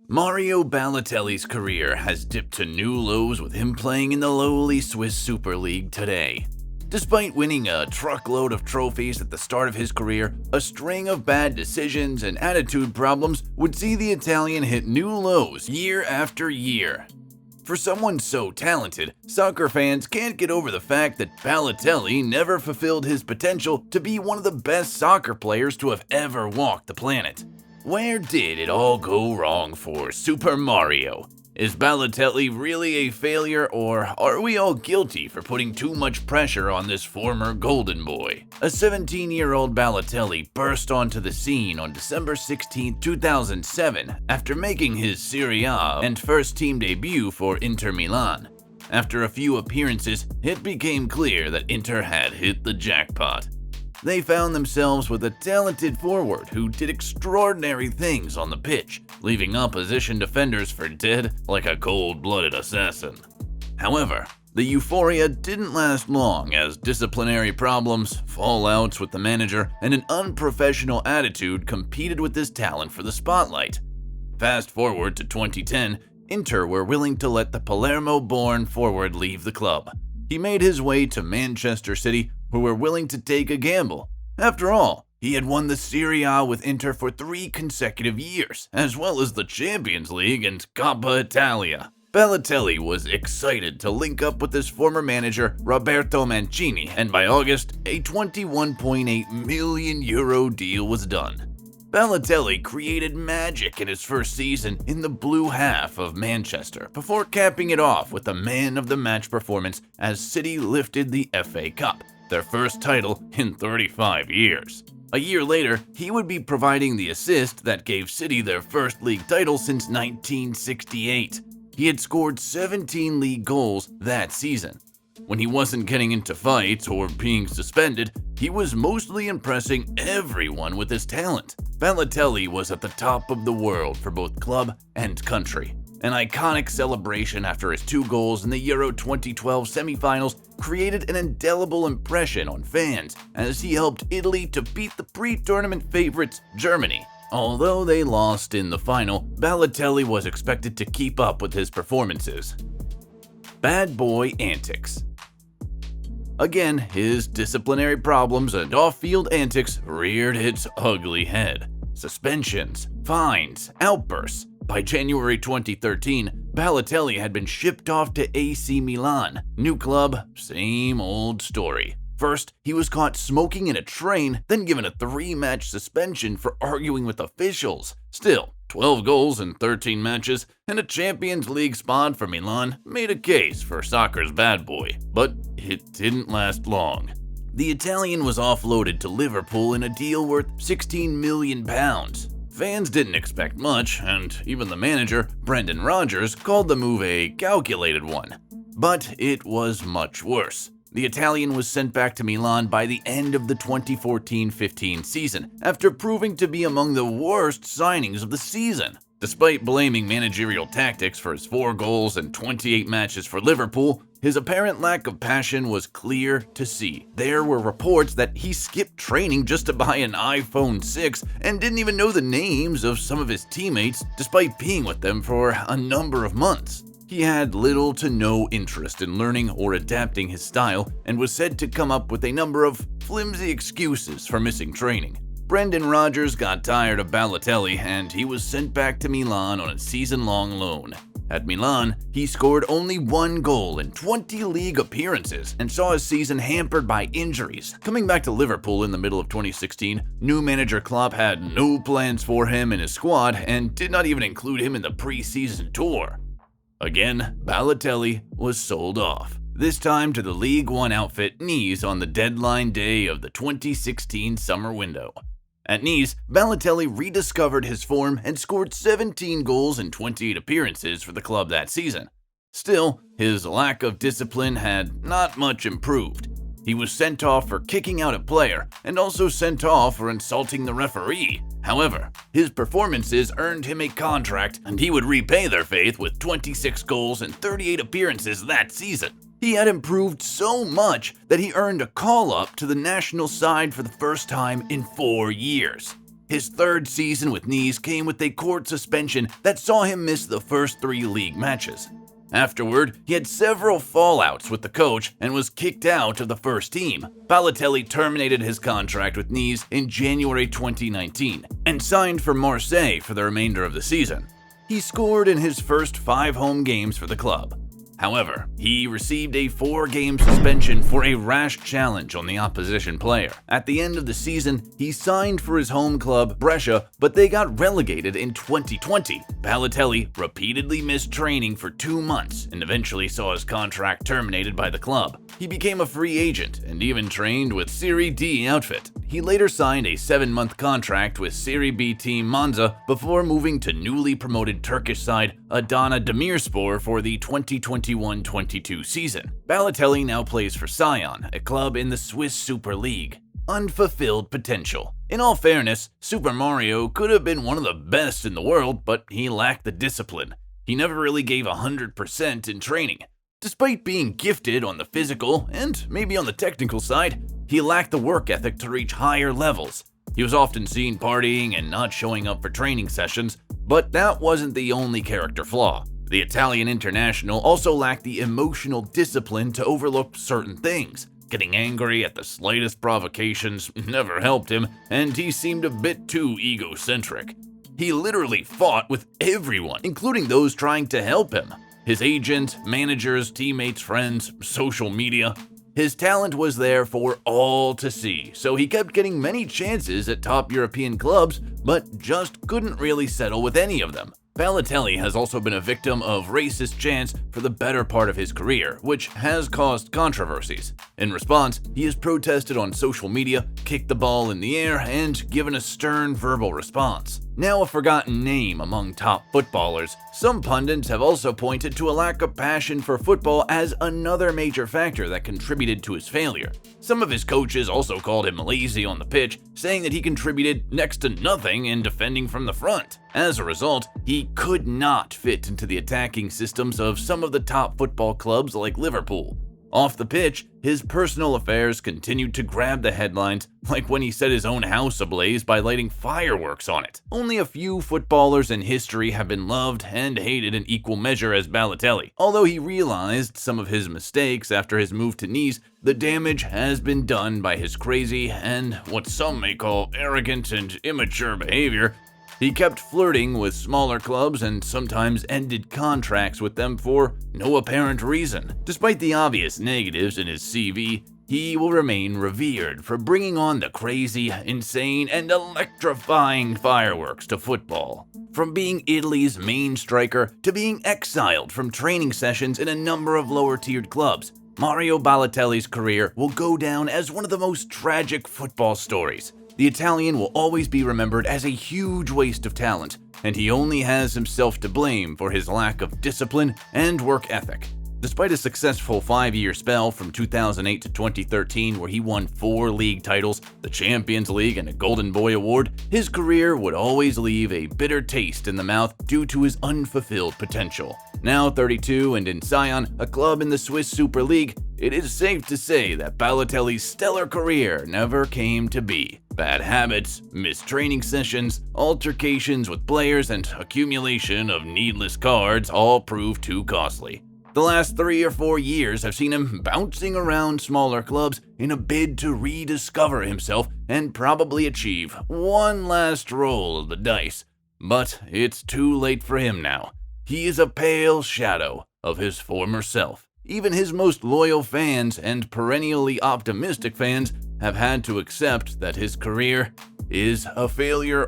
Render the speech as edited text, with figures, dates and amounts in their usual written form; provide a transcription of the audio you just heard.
Mario Balotelli's career has dipped to new lows with him playing in the lowly Swiss Super League today. Despite winning a truckload of trophies at the start of his career, a string of bad decisions and attitude problems would see the Italian hit new lows year after year. For someone so talented, soccer fans can't get over the fact that Balotelli never fulfilled his potential to be one of the best soccer players to have ever walked the planet. Where did it all go wrong for Super Mario? Is Balotelli really a failure, or are we all guilty for putting too much pressure on this former golden boy? A 17-year-old Balotelli burst onto the scene on December 16, 2007 after making his Serie A and first-team debut for Inter Milan. After a few appearances, it became clear that Inter had hit the jackpot. They found themselves with a talented forward who did extraordinary things on the pitch, leaving opposition defenders for dead like a cold-blooded assassin. However, the euphoria didn't last long as disciplinary problems, fallouts with the manager, and an unprofessional attitude competed with this talent for the spotlight. Fast forward to 2010, Inter were willing to let the Palermo-born forward leave the club. He made his way to Manchester City, who were willing to take a gamble. After all, he had won the Serie A with Inter for 3 consecutive years, as well as the Champions League and Coppa Italia. Balotelli was excited to link up with his former manager Roberto Mancini, and by August, a €21.8 million deal was done. Balotelli created magic in his first season in the blue half of Manchester before capping it off with a man-of-the-match performance as City lifted the FA Cup, their first title in 35 years. A year later, he would be providing the assist that gave City their first league title since 1968. He had scored 17 league goals that season. When he wasn't getting into fights or being suspended, he was mostly impressing everyone with his talent. Balotelli was at the top of the world for both club and country. An iconic celebration after his 2 goals in the Euro 2012 semifinals created an indelible impression on fans as he helped Italy to beat the pre-tournament favorites Germany. Although they lost in the final, Balotelli was expected to keep up with his performances. Bad boy antics. Again, his disciplinary problems and off-field antics reared its ugly head. Suspensions, fines, outbursts. By January 2013, Balotelli had been shipped off to AC Milan. New club, same old story. First, he was caught smoking in a train, then given a 3-match suspension for arguing with officials. Still, 12 goals in 13 matches and a Champions League spot for Milan made a case for soccer's bad boy, but it didn't last long. The Italian was offloaded to Liverpool in a deal worth £16 million. Fans didn't expect much, and even the manager, Brendan Rodgers, called the move a calculated one. But it was much worse. The Italian was sent back to Milan by the end of the 2014-15 season, after proving to be among the worst signings of the season. Despite blaming managerial tactics for his 4 goals and 28 matches for Liverpool, his apparent lack of passion was clear to see. There were reports that he skipped training just to buy an iPhone 6 and didn't even know the names of some of his teammates despite being with them for a number of months. He had little to no interest in learning or adapting his style and was said to come up with a number of flimsy excuses for missing training. Brendan Rodgers got tired of Balotelli and he was sent back to Milan on a season-long loan. At Milan, he scored only 1 goal in 20 league appearances and saw his season hampered by injuries. Coming back to Liverpool in the middle of 2016, new manager Klopp had no plans for him in his squad and did not even include him in the pre-season tour. Again, Balotelli was sold off, this time to the League One outfit Nice on the deadline day of the 2016 summer window. At Nice, Balotelli rediscovered his form and scored 17 goals in 28 appearances for the club that season. Still, his lack of discipline had not much improved. He was sent off for kicking out a player and also sent off for insulting the referee. However, his performances earned him a contract and he would repay their faith with 26 goals and 38 appearances that season. He had improved so much that he earned a call-up to the national side for the first time in 4 years. His third season with Nice came with a court suspension that saw him miss the first 3 league matches. Afterward, he had several fallouts with the coach and was kicked out of the first team. Balotelli terminated his contract with Nice in January 2019 and signed for Marseille for the remainder of the season. He scored in his first 5 home games for the club. However, he received a 4-game suspension for a rash challenge on the opposition player. At the end of the season, he signed for his home club, Brescia, but they got relegated in 2020. Balotelli repeatedly missed training for 2 months and eventually saw his contract terminated by the club. He became a free agent and even trained with Serie D outfit. He later signed a 7-month contract with Serie B team Monza before moving to newly promoted Turkish side Adana Demirspor for the 2021-22 season. Balotelli now plays for Sion, a club in the Swiss Super League. Unfulfilled potential. In all fairness, Super Mario could have been one of the best in the world, but he lacked the discipline. He never really gave 100% in training. Despite being gifted on the physical and maybe on the technical side, he lacked the work ethic to reach higher levels. He was often seen partying and not showing up for training sessions, but that wasn't the only character flaw. The Italian international also lacked the emotional discipline to overlook certain things. Getting angry at the slightest provocations never helped him, and he seemed a bit too egocentric. He literally fought with everyone, including those trying to help him. His agent, managers, teammates, friends, social media. His talent was there for all to see, so he kept getting many chances at top European clubs, but just couldn't really settle with any of them. Balotelli has also been a victim of racist chants for the better part of his career, which has caused controversies. In response, he has protested on social media, kicked the ball in the air, and given a stern verbal response. Now a forgotten name among top footballers, some pundits have also pointed to a lack of passion for football as another major factor that contributed to his failure. Some of his coaches also called him lazy on the pitch, saying that he contributed next to nothing in defending from the front. As a result, he could not fit into the attacking systems of some of the top football clubs like Liverpool. Off the pitch, his personal affairs continued to grab the headlines, like when he set his own house ablaze by lighting fireworks on it. Only a few footballers in history have been loved and hated in equal measure as Balotelli. Although he realized some of his mistakes after his move to Nice, the damage has been done by his crazy and what some may call arrogant and immature behavior. He kept flirting with smaller clubs and sometimes ended contracts with them for no apparent reason. Despite the obvious negatives in his CV, he will remain revered for bringing on the crazy, insane, and electrifying fireworks to football. From being Italy's main striker to being exiled from training sessions in a number of lower-tiered clubs, Mario Balotelli's career will go down as one of the most tragic football stories. The Italian will always be remembered as a huge waste of talent, and he only has himself to blame for his lack of discipline and work ethic. Despite a successful 5-year spell from 2008 to 2013 where he won 4 league titles, the Champions League, and a Golden Boy Award, his career would always leave a bitter taste in the mouth due to his unfulfilled potential. Now 32 and in Sion, a club in the Swiss Super League, it is safe to say that Balotelli's stellar career never came to be. Bad habits, missed training sessions, altercations with players, and accumulation of needless cards all proved too costly. The last 3 or 4 years have seen him bouncing around smaller clubs in a bid to rediscover himself and probably achieve one last roll of the dice. But it's too late for him now. He is a pale shadow of his former self. Even his most loyal fans and perennially optimistic fans have had to accept that his career is a failure